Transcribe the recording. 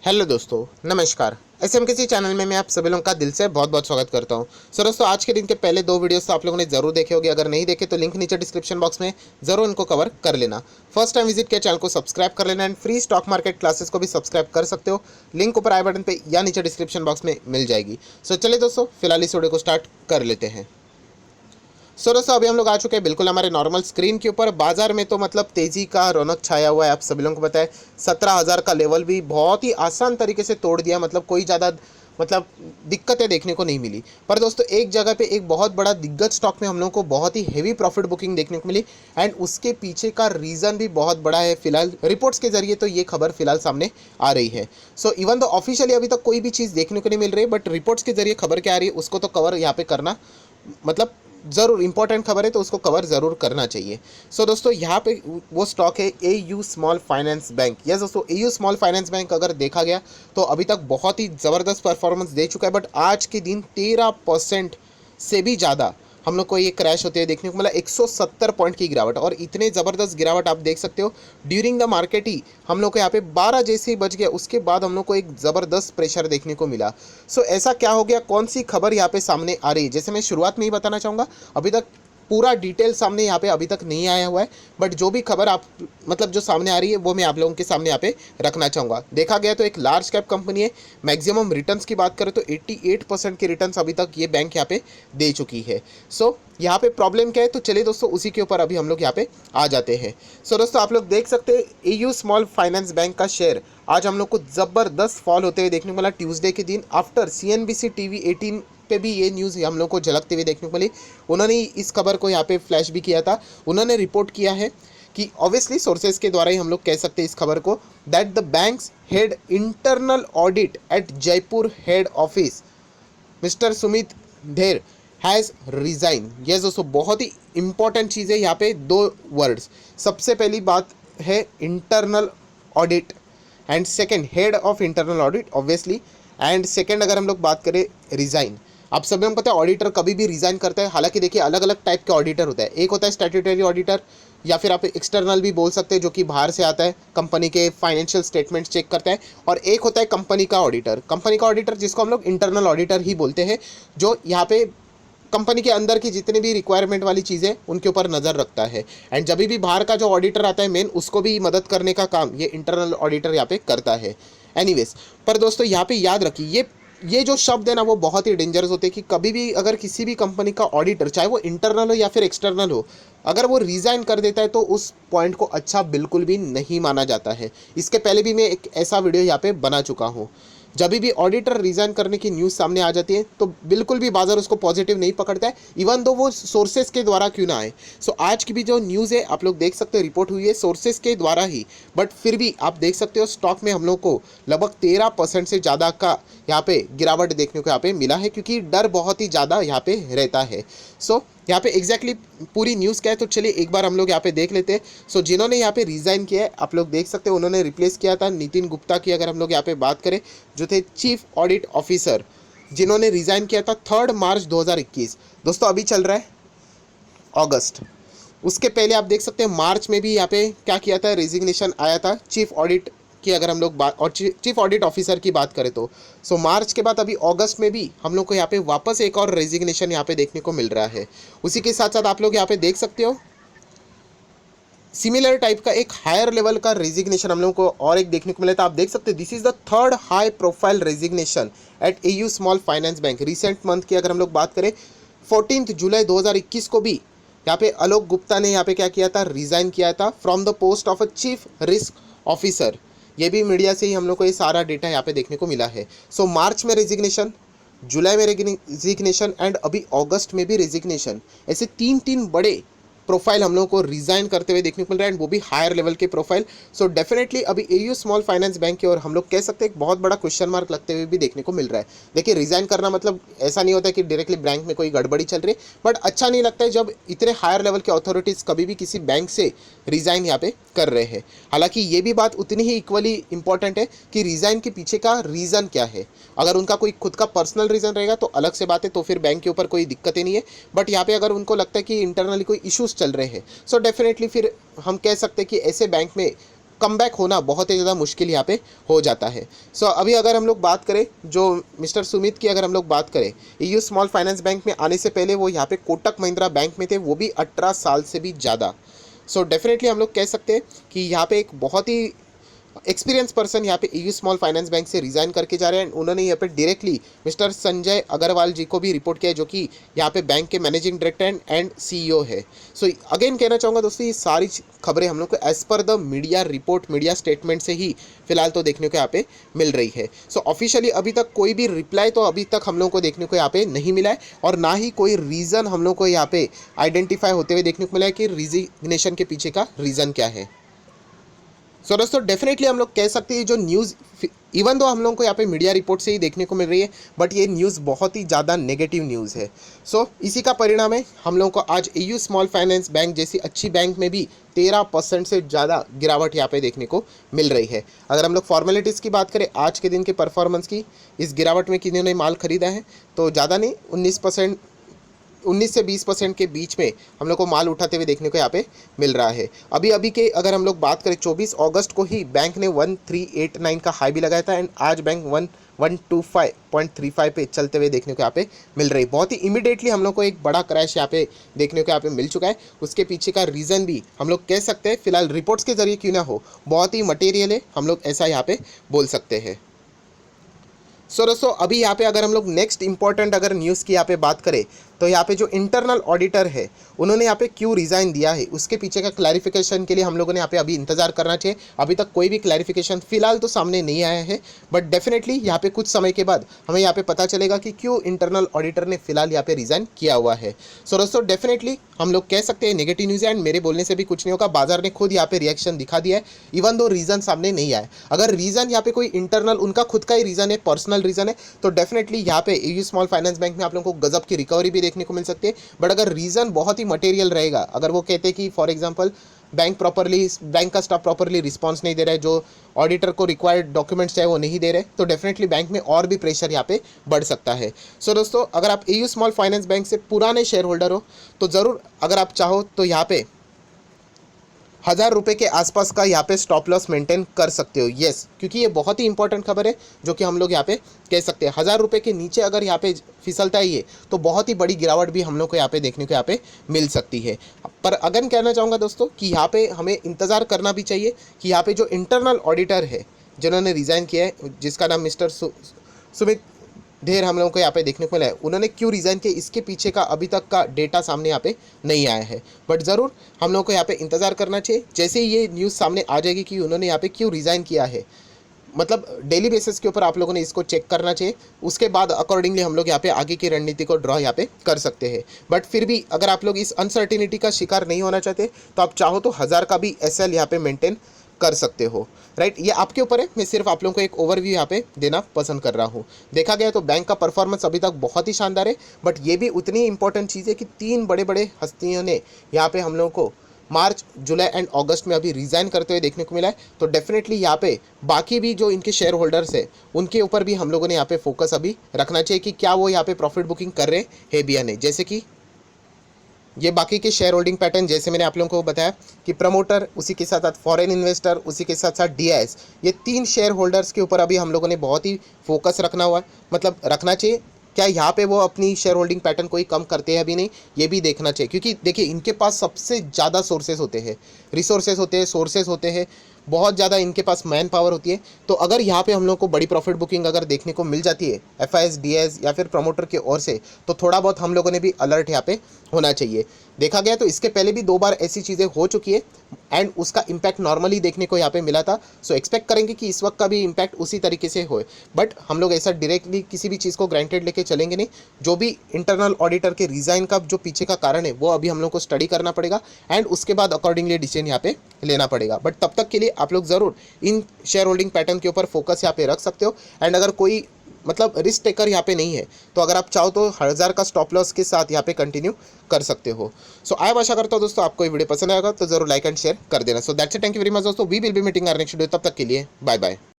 Hello दोस्तों, नमस्कार। SMKC channel में मैं आप सभी लोगों का दिल से बहुत बहुत स्वागत करता हूं। सो दोस्तों, आज के दिन के पहले दो वीडियोस तो आप लोगों ने जरूर देखे होंगे। अगर नहीं देखे तो लिंक नीचे डिस्क्रिप्शन बॉक्स में जरूर इनको कवर कर लेना। फर्स्ट टाइम विजिट किया चैनल को सब्सक्राइब कर लेना and free stock market classes को भी सब्सक्राइब कर सकते हो। लिंक ऊपर आई बटन पर या नीचे डिस्क्रिप्शन बॉक्स में मिल जाएगी। सो चलिए दोस्तों, फिलहाल इस वीडियो को स्टार्ट कर लेते हैं। सो दोस्तों, अभी हम लोग आ चुके हैं बिल्कुल हमारे नॉर्मल स्क्रीन के ऊपर। बाजार में तो मतलब तेजी का रौनक छाया हुआ है। आप सभी लोगों को पता है 17,000 का लेवल भी बहुत ही आसान तरीके से तोड़ दिया। मतलब कोई ज़्यादा दिक्कतें देखने को नहीं मिली। पर दोस्तों, एक जगह पे एक बहुत बड़ा दिग्गज स्टॉक में हम लोगों को बहुत ही हेवी प्रॉफिट बुकिंग देखने को मिली एंड उसके पीछे का रीज़न भी बहुत बड़ा है। फिलहाल रिपोर्ट्स के जरिए तो ये खबर फिलहाल सामने आ रही है। सो इवन तो ऑफिशियली अभी तक कोई भी चीज़ देखने को नहीं मिल रही, बट रिपोर्ट्स के जरिए खबर क्या आ रही है उसको तो कवर यहाँ पे करना मतलब ज़रूर इंपॉर्टेंट खबर है, तो उसको कवर ज़रूर करना चाहिए। सो दोस्तों, यहाँ पे वो स्टॉक है AU small finance bank. Yes दोस्तों, एयू स्मॉल फाइनेंस बैंक अगर देखा गया तो अभी तक बहुत ही ज़बरदस्त परफॉर्मेंस दे चुका है। बट आज के दिन 13% से भी ज़्यादा हम लोग को ये क्रैश होते हुए देखने को मिला। 170 पॉइंट की गिरावट, और इतने ज़बरदस्त गिरावट आप देख सकते हो ड्यूरिंग द मार्केट ही हम लोग को यहाँ पे 12 जैसे ही बच गया, उसके बाद हम लोग को एक ज़बरदस्त प्रेशर देखने को मिला। सो ऐसा क्या हो गया, कौन सी खबर यहाँ पे सामने आ रही है, जैसे मैं शुरुआत में ही बताना चाहूँगा। अभी तक पूरा डिटेल सामने यहाँ पे अभी तक नहीं आया हुआ है, बट जो भी खबर आप जो सामने आ रही है वो मैं आप लोगों के सामने यहाँ पे रखना चाहूँगा। देखा गया तो एक लार्ज कैप कंपनी है। मैक्सिमम रिटर्न्स की बात करें तो 88% के रिटर्न्स अभी तक ये बैंक यहाँ पे दे चुकी है। सो यहाँ पे प्रॉब्लम क्या है, तो चलिए दोस्तों उसी के ऊपर अभी हम लोग यहाँ पे आ जाते हैं। सो दोस्तों, आप लोग देख सकते हैं एयू स्मॉल फाइनेंस बैंक का शेयर आज हम लोग को ज़बरदस्त फॉल होते हुए देखने को मिला ट्यूसडे के दिन। आफ्टर सीएनबीसी टीवी 18 पे भी ये न्यूज़ हम लोग को झलकते हुए देखने को मिली। उन्होंने इस खबर को यहाँ पे फ्लैश भी किया था। उन्होंने रिपोर्ट किया है कि ऑब्वियसली सोर्सेज के द्वारा ही हम लोग कह सकते हैं इस खबर को, that the bank's head internal audit at Jaipur head office mister Sumit Dher has resign. Yes दोस्तों, बहुत ही इंपॉर्टेंट चीज़ है यहाँ पे, दो वर्ड्स। सबसे पहली बात है internal audit and second head of internal audit obviously, and second अगर हम लोग बात करें रिज़ाइन। आप सभी को पता है ऑडिटर कभी भी रिज़ाइन करता है। हालांकि देखिए, अलग अलग टाइप के ऑडिटर होता है। एक होता है स्टैट्यूटरी ऑडिटर, या फिर आप एक्सटर्नल भी बोल सकते हैं, जो कि बाहर से आता है, कंपनी के फाइनेंशियल स्टेटमेंट्स चेक करता है। और एक होता है कंपनी का ऑडिटर। कंपनी का ऑडिटर जिसको हम लोग इंटरनल ऑडिटर ही बोलते हैं, जो यहाँ पे कंपनी के अंदर की जितनी भी रिक्वायरमेंट वाली चीज़ें उनके ऊपर नज़र रखता है। एंड जब भी बाहर का जो ऑडिटर आता है मेन, उसको भी मदद करने का काम ये इंटरनल ऑडिटर यहाँ पे करता है। एनीवेज, पर दोस्तों यहाँ पे याद रखिए, ये जो शब्द है ना वो बहुत ही डेंजरस होते हैं कि कभी भी अगर किसी भी कंपनी का ऑडिटर, चाहे वो इंटरनल हो या फिर एक्सटर्नल हो, अगर वो रिज़ाइन कर देता है तो उस पॉइंट को अच्छा बिल्कुल भी नहीं माना जाता है। इसके पहले भी मैं एक ऐसा वीडियो यहाँ पे बना चुका हूँ। जब भी ऑडिटर रिज़ाइन करने की न्यूज़ सामने आ जाती है तो बिल्कुल भी बाजार उसको पॉजिटिव नहीं पकड़ता है, इवन दो वो सोर्सेज के द्वारा क्यों ना आए। सो आज की भी जो न्यूज़ है आप लोग देख सकते हो, रिपोर्ट हुई है सोर्सेज के द्वारा ही, बट फिर भी आप देख सकते हो स्टॉक में हम लोग को लगभग 13% से ज़्यादा का यहाँ पे गिरावट देखने को यहाँ पे मिला है, क्योंकि डर बहुत ही ज़्यादा यहाँ पे रहता है। सो यहाँ पे एग्जैक्टली पूरी न्यूज़ क्या है, तो चलिए एक बार हम लोग यहाँ पे देख लेते हैं। सो जिन्होंने यहाँ पे रिज़ाइन किया है आप लोग देख सकते हैं, उन्होंने रिप्लेस किया था नितिन गुप्ता की। अगर हम लोग यहाँ पे बात करें, जो थे चीफ ऑडिट ऑफिसर, जिन्होंने रिज़ाइन किया था 3 मार्च 2021। दोस्तों अभी चल रहा है अगस्त। उसके पहले आप देख सकते हैं मार्च में भी यहाँ पे क्या किया था, रेजिग्नेशन आया था चीफ ऑडिट की। अगर हम लोग बात और चीफ ऑडिट ऑफिसर की बात करें तो सो मार्च के बाद अभी अगस्त में भी हम लोग को यहाँ पे वापस एक और रेजिग्नेशन यहाँ पे देखने को मिल रहा है। उसी के साथ साथ आप लोग यहाँ पे देख सकते हो सिमिलर टाइप का एक हायर लेवल का रेजिग्नेशन हम लोगों को और एक देखने को मिला था। आप देख सकते हैं this is the third high profile resignation at AU small finance bank recent month की। अगर हम लोग बात करें 14 जुलाई 2021 को भी यहाँ पे आलोक गुप्ता ने यहाँ पे क्या किया था, रिज़ाइन किया था from the post of a chief risk officer. ये भी मीडिया से ही हम लोग को ये सारा डेटा यहाँ पे देखने को मिला है। सो मार्च में रेजिग्नेशन, जुलाई में रेजिग्नेशन एंड अभी अगस्त में भी रेजिग्नेशन, ऐसे तीन तीन बड़े प्रोफाइल हम लोगों को रिज़ाइन करते हुए देखने को मिल रहा है, एंड वो भी हायर लेवल के प्रोफाइल। सो डेफिनेटली अभी एयू स्मॉल फाइनेंस बैंक की ओर हम लोग कह सकते हैं एक बहुत बड़ा क्वेश्चन मार्क लगते हुए भी देखने को मिल रहा है। देखिए, रिज़ाइन करना मतलब ऐसा नहीं होता कि डायरेक्टली बैंक में कोई गड़बड़ी चल रही है, बट अच्छा नहीं लगता है जब इतने हायर लेवल के अथॉरिटीज़ कभी भी किसी बैंक से रिज़ाइन यहाँ पे कर रहे हैं। हालांकि ये भी बात उतनी ही इक्वली इंपॉर्टेंट है कि रिज़ाइन के पीछे का रीज़न क्या है। अगर उनका कोई खुद का पर्सनल रीज़न रहेगा तो अलग से बात है, तो फिर बैंक के ऊपर कोई दिक्कतें नहीं है। बट यहाँ पे अगर उनको लगता है कि इंटरनली कोई इश्यूज़ चल रहे हैं, सो डेफिनेटली फिर हम कह सकते हैं कि ऐसे बैंक में कमबैक होना बहुत ही ज़्यादा मुश्किल यहाँ पे हो जाता है। सो अभी अगर हम लोग बात करें जो मिस्टर सुमित की, अगर हम लोग बात करें EU स्मॉल फाइनेंस बैंक में आने से पहले वो यहाँ पे कोटक महिंद्रा बैंक में थे, वो भी 18 साल से भी ज़्यादा। सो डेफिनेटली हम लोग कह सकते हैं कि यहाँ पे एक बहुत ही एक्सपीरियंस पर्सन यहाँ पे EU स्मॉल फाइनेंस बैंक से रिज़ाइन करके जा रहे हैं। उन्होंने यहाँ पे डायरेक्टली मिस्टर संजय अग्रवाल जी को भी रिपोर्ट किया है, जो कि यहाँ पे बैंक के मैनेजिंग डायरेक्टर एंड CEO है। सो अगेन कहना चाहूँगा दोस्तों, ये सारी खबरें हम लोग को as per the media report, media statement से ही फिलहाल तो देखने को यहाँ पे मिल रही है। सो ऑफिशियली अभी तक कोई भी रिप्लाई तो अभी तक हम लोग को देखने को यहाँ पे नहीं मिला है, और ना ही कोई रीज़न हम लोग को यहाँ पे आइडेंटिफाई होते हुए देखने को मिला है कि रिजिग्नेशन के पीछे का रीज़न क्या है। सो दोस्तों डेफिनेटली हम लोग कह सकते हैं जो न्यूज़, इवन दो हम लोगों को यहाँ पे मीडिया रिपोर्ट से ही देखने को मिल रही है, बट ये न्यूज़ बहुत ही ज़्यादा नेगेटिव न्यूज़ है। सो इसी का परिणाम है हम लोगों को आज EU स्मॉल फाइनेंस बैंक जैसी अच्छी बैंक में भी 13% से ज़्यादा गिरावट यहाँ पे देखने को मिल रही है। अगर हम लोग फॉर्मेलिटीज़ की बात करें आज के दिन के परफॉर्मेंस की, इस गिरावट में किन्होंने माल खरीदा है तो ज़्यादा नहीं, 19 से 20% के बीच में हम लोग को माल उठाते हुए देखने को यहाँ पे मिल रहा है। अभी अभी के अगर हम लोग बात करें 24 अगस्त को ही बैंक ने 1389 का हाई भी लगाया था, एंड आज बैंक 1125.35 पे चलते हुए देखने को यहाँ पे मिल रही है। बहुत ही इमीडिएटली हम लोग को एक बड़ा क्रैश यहाँ पे देखने को यहाँ पे मिल चुका है। उसके पीछे का रीज़न भी हम लोग कह सकते हैं, फिलहाल रिपोर्ट्स के जरिए क्यों ना हो, बहुत ही मटेरियल है, हम लोग ऐसा यहाँ पे बोल सकते हैं। सो दोस्तों अभी यहाँ पे अगर हम लोग नेक्स्ट इंपॉर्टेंट अगर न्यूज़ की यहाँ पे बात करें तो यहाँ पे जो इंटरनल ऑडिटर है उन्होंने यहाँ पे क्यों रिज़ाइन दिया है, उसके पीछे का क्लैरिफिकेशन के लिए हम लोगों ने यहाँ पे अभी इंतज़ार करना चाहिए। अभी तक कोई भी क्लैरिफिकेशन फिलहाल तो सामने नहीं आया है, बट डेफिनेटली यहाँ पे कुछ समय के बाद हमें यहाँ पे पता चलेगा कि क्यों इंटरनल ऑडिटर ने फिलहाल यहाँ पे रिज़ाइन किया हुआ है। सो दोस्तों डेफिनेटली हम लोग कह सकते हैं नेगेटिव न्यूज़ है, एंड मेरे बोलने से भी कुछ नहीं होगा, बाजार ने खुद यहाँ पे रिएक्शन दिखा दिया है, इवन दो रीज़न सामने नहीं आया। अगर रीज़न यहाँ पे कोई इंटरनल उनका खुद का ही रीज़न है, पर्सनल रीज़न है, तो डेफिनेटली यहाँ पे EU स्मॉल फाइनेंस बैंक में आप लोगों को गजब की रिकवरी भी देखने को मिल सकती है। बट अगर रीज़न बहुत ही मटेरियल रहेगा, अगर वो कहते हैं कि फॉर एग्जांपल बैंक का स्टाफ प्रॉपरली रिस्पांस नहीं दे रहा है, जो ऑडिटर को रिक्वायर्ड डॉक्यूमेंट्स है वो नहीं दे रहे, तो डेफिनेटली बैंक में और भी प्रेशर यहाँ पे बढ़ सकता है। सो दोस्तों अगर आप EU स्मॉल फाइनेंस बैंक से पुराने शेयर होल्डर हो तो ज़रूर अगर आप चाहो तो यहाँ पे 1000 रुपये के आसपास का यहाँ पे स्टॉप लॉस मेंटेन कर सकते हो। येस, क्योंकि ये बहुत ही इंपॉर्टेंट खबर है जो कि हम लोग यहाँ पे कह सकते हैं। 1000 रुपये के नीचे अगर यहाँ पे फिसलता है ये, तो बहुत ही बड़ी गिरावट भी हम लोग को यहाँ पे देखने को यहाँ पे मिल सकती है। पर अगन कहना चाहूँगा दोस्तों कि यहाँ पे हमें इंतज़ार करना भी चाहिए कि यहाँ पे जो इंटरनल ऑडिटर है जिन्होंने रिज़ाइन किया है, जिसका नाम मिस्टर सुमित ढेर हम लोगों को यहाँ पे देखने को मिला है, उन्होंने क्यों रिज़ाइन किया इसके पीछे का अभी तक का डेटा सामने यहाँ पे नहीं आया है, बट ज़रूर हम लोगों को यहाँ पे इंतज़ार करना चाहिए। जैसे ही ये न्यूज़ सामने आ जाएगी कि उन्होंने यहाँ पे क्यों रिज़ाइन किया है, मतलब डेली बेसिस के ऊपर आप लोगों ने इसको चेक करना चाहिए। उसके बाद अकॉर्डिंगली हम लोग यहाँ पे आगे की रणनीति को ड्रॉ यहाँ पे कर सकते हैं। बट फिर भी अगर आप लोग इस अनसर्टिनिटी का शिकार नहीं होना चाहते तो आप चाहो तो 1000 का भी SL यहाँ पे मेंटेन कर सकते हो, राइट। ये आपके ऊपर है, मैं सिर्फ आप लोगों को एक ओवरव्यू यहाँ पे देना पसंद कर रहा हूँ। देखा गया तो बैंक का परफॉर्मेंस अभी तक बहुत ही शानदार है, बट ये भी उतनी इंपॉर्टेंट चीज़ है कि 3 बड़े बड़े हस्तियों ने यहाँ पे हम लोगों को मार्च, जुलाई एंड अगस्त में अभी रिज़ाइन करते हुए देखने को मिला है। तो डेफिनेटली यहाँ पे बाकी भी जो इनके शेयर होल्डर्स है उनके ऊपर भी हम लोगों ने यहाँ पे फोकस अभी रखना चाहिए कि क्या वो यहाँ पे प्रॉफिट बुकिंग कर रहे हैं भी या नहीं। जैसे कि ये बाकी के शेयर होल्डिंग पैटर्न, जैसे मैंने आप लोगों को बताया कि प्रमोटर, उसी के साथ साथ फॉरेन इन्वेस्टर, उसी के साथ साथ DIS, ये 3 शेयर होल्डर्स के ऊपर अभी हम लोगों ने बहुत ही फोकस रखना हुआ है, मतलब रखना चाहिए। क्या यहाँ पे वो अपनी शेयर होल्डिंग पैटर्न कोई कम करते हैं अभी नहीं, ये भी देखना चाहिए, क्योंकि देखिए इनके पास सबसे ज़्यादा सोर्सेज होते हैं, रिसोर्सेज होते हैं, सोर्सेज होते हैं, बहुत ज़्यादा इनके पास मैन पावर होती है। तो अगर यहाँ पे हम लोग को बड़ी प्रॉफिट बुकिंग अगर देखने को मिल जाती है FIS, DIS या फिर प्रमोटर की ओर से, तो थोड़ा बहुत हम लोगों ने भी अलर्ट यहाँ पे होना चाहिए। देखा गया तो इसके पहले भी 2 बार ऐसी चीज़ें हो चुकी है एंड उसका इम्पैक्ट नॉर्मली देखने को यहाँ पे मिला था। सो एक्सपेक्ट करेंगे कि इस वक्त का भी इम्पैक्ट उसी तरीके से होए, बट हम लोग ऐसा डायरेक्टली किसी भी चीज़ को ग्रांटेड लेके चलेंगे नहीं। जो भी इंटरनल ऑडिटर के रिज़ाइन का जो पीछे का कारण है वो अभी हम लोग को स्टडी करना पड़ेगा एंड उसके बाद अकॉर्डिंगली डिसीजन यहाँ पे लेना पड़ेगा। बट तब तक के लिए आप लोग ज़रूर इन शेयर होल्डिंग पैटर्न के ऊपर फोकस यहाँ पे रख सकते हो। एंड अगर कोई मतलब रिस्क टेकर यहाँ पे नहीं है तो अगर आप चाहो तो 1000 का स्टॉप लॉस के साथ यहाँ पे कंटिन्यू कर सकते हो। सो आई आशा करता हूँ दोस्तों आपको ये वीडियो पसंद आएगा, तो जरूर लाइक एंड शेयर कर देना। So that's it, thank you very much दोस्तों, we will be meeting our next video. तब तक के लिए बाय बाय।